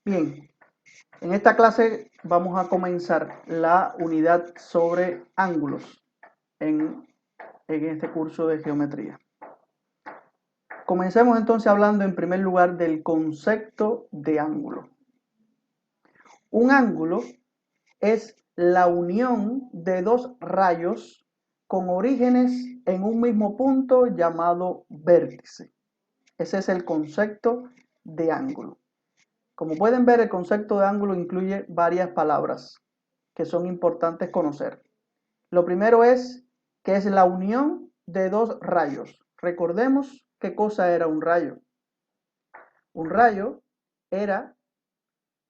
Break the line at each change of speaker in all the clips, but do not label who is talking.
Bien, en esta clase vamos a comenzar la unidad sobre ángulos en este curso de geometría. Comencemos entonces hablando en primer lugar del concepto de ángulo. Un ángulo es la unión de dos rayos con orígenes en un mismo punto llamado vértice. Ese es el concepto de ángulo. Como pueden ver, el concepto de ángulo incluye varias palabras que son importantes conocer. Lo primero es que es la unión de dos rayos. Recordemos qué cosa era un rayo. Un rayo era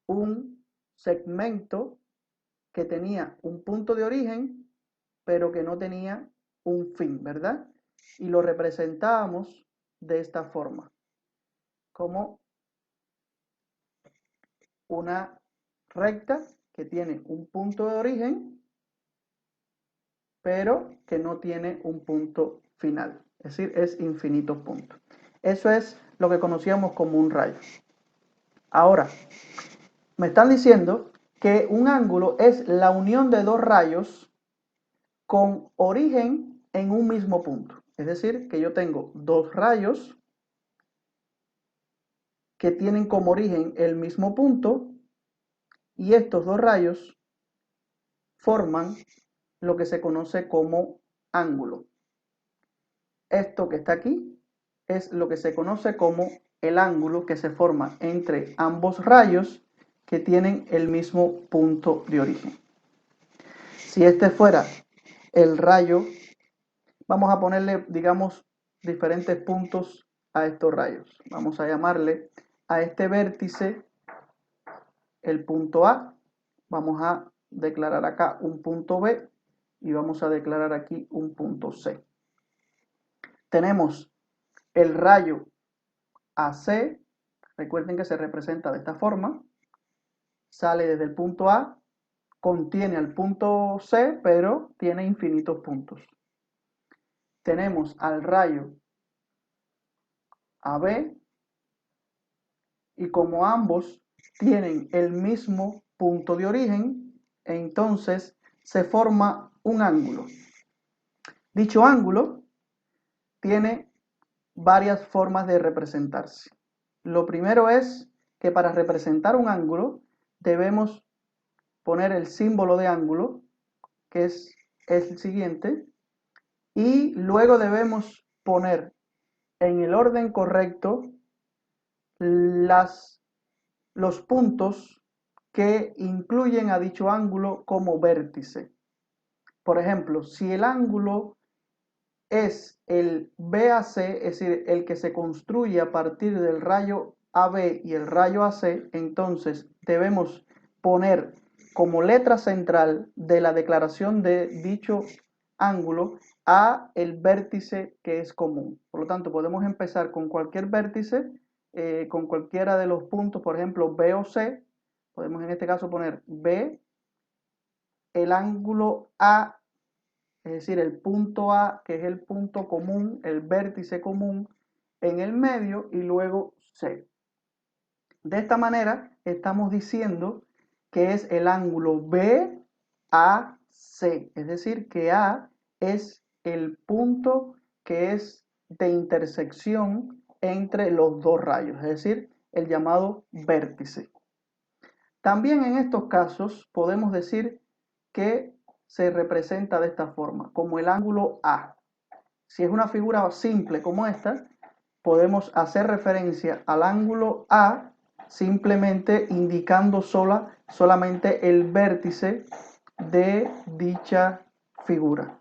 un segmento que tenía un punto de origen, pero que no tenía un fin, ¿verdad? Y lo representábamos de esta forma, como una recta que tiene un punto de origen, pero que no tiene un punto final. Es decir, es infinitos puntos. Eso es lo que conocíamos como un rayo. Ahora, me están diciendo que un ángulo es la unión de dos rayos con origen en un mismo punto. Es decir, que yo tengo dos rayos que tienen como origen el mismo punto y estos dos rayos forman lo que se conoce como ángulo. Esto que está aquí es lo que se conoce como el ángulo que se forma entre ambos rayos que tienen el mismo punto de origen. Si este fuera el rayo, vamos a ponerle, digamos, diferentes puntos a estos rayos. Vamos a llamarle a este vértice el punto A. Vamos a declarar acá un punto B y vamos a declarar aquí un punto C. Tenemos el rayo AC, recuerden que se representa de esta forma, sale desde el punto A, contiene al punto C, pero tiene infinitos puntos. Tenemos al rayo AB y como ambos tienen el mismo punto de origen, entonces se forma un ángulo. Dicho ángulo tiene varias formas de representarse. Lo primero es que para representar un ángulo debemos poner el símbolo de ángulo, que es el siguiente, y luego debemos poner en el orden correcto los puntos que incluyen a dicho ángulo como vértice. Por ejemplo, si el ángulo es el BAC, es decir, el que se construye a partir del rayo AB y el rayo AC, entonces debemos poner como letra central de la declaración de dicho ángulo a el vértice que es común. Por lo tanto, podemos empezar con cualquier vértice, con cualquiera de los puntos, por ejemplo, B o C. Podemos en este caso poner B, el ángulo A, es decir, el punto A, que es el punto común, el vértice común, en el medio y luego C. De esta manera estamos diciendo que es el ángulo BAC, es decir, que A es el punto que es de intersección entre los dos rayos, es decir, el llamado vértice. También en estos casos podemos decir que se representa de esta forma, como el ángulo A. Si es una figura simple como esta, podemos hacer referencia al ángulo A simplemente indicando solamente el vértice de dicha figura.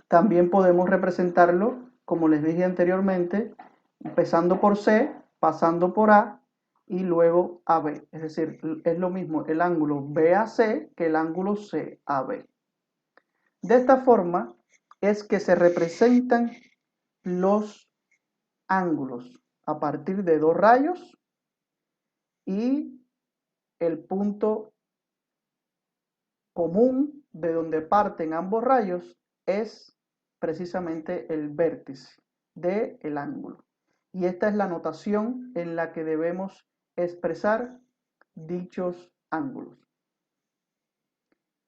También podemos representarlo, como les dije anteriormente, empezando por C, pasando por A y luego AB. Es decir, es lo mismo el ángulo BAC que el ángulo CAB. De esta forma es que se representan los ángulos a partir de dos rayos y el punto común de donde parten ambos rayos es precisamente el vértice del ángulo. Y esta es la notación en la que debemos expresar dichos ángulos.